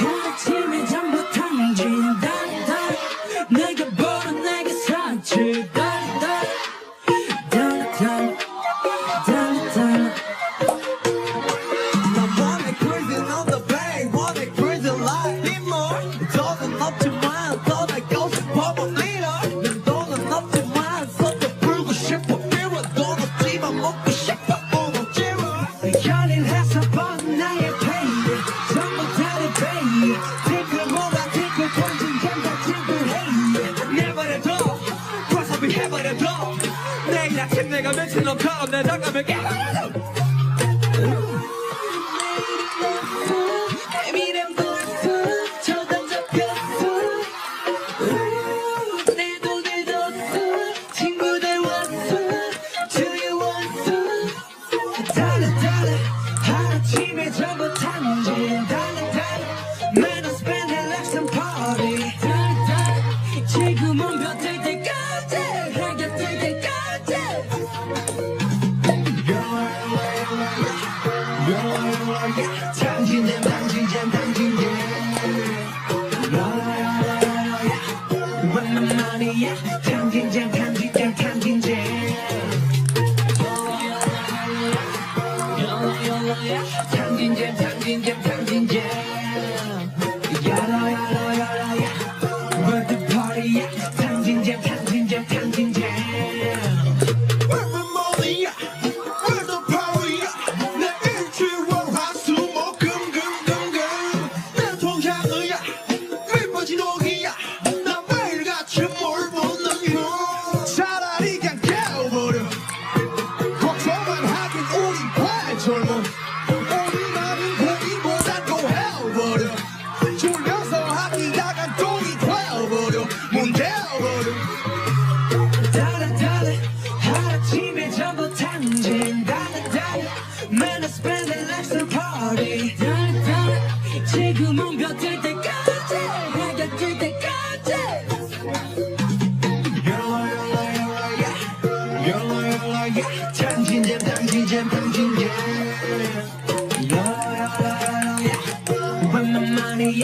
아침에 전부 탕진다 내가 보는 내게 상처 연인해서 번 나의 pain 전부 다내 pain 팅클보다 팅클 던진 감각 팅클해 내버려둬 와사비 해버려둬 내일 아침 내가 며칠 넘처럼 내려가면 깨버려둬 내미련 벌써 저당 잡혔어 내 돈을 뒀어 친구들 왔어 Do you want some? 아침에 전부 탕진 Man I spend it like some party 지금은 벼들 때까지 해가 뜰 때까지 탕진잼 탕진잼 탕진잼 When the money 탕진잼 탕진잼 탕진잼 탕진잼 탕진잼 탕진잼 야라야라야라야 Where the party at 탕진잼 탕진잼 탕진잼 Where the money at? Where the party at? 내 일주일 화수목금금금금 내 통장이야 윗버진 오기야 나 매일같이 뭘 보는 거 차라리 그냥 깨워버려 걱정만 하긴 우린 과연 젊어 우리만은 고기보단 또 해버려 졸려서 하기다간 똥이 되어버려 문 대어버려 아침에 전부 탕진 Man I spend it like some party 지금은 벼들 때까지 해가 뜰 때까지 탕진잼 탕진잼 탕진잼 When my money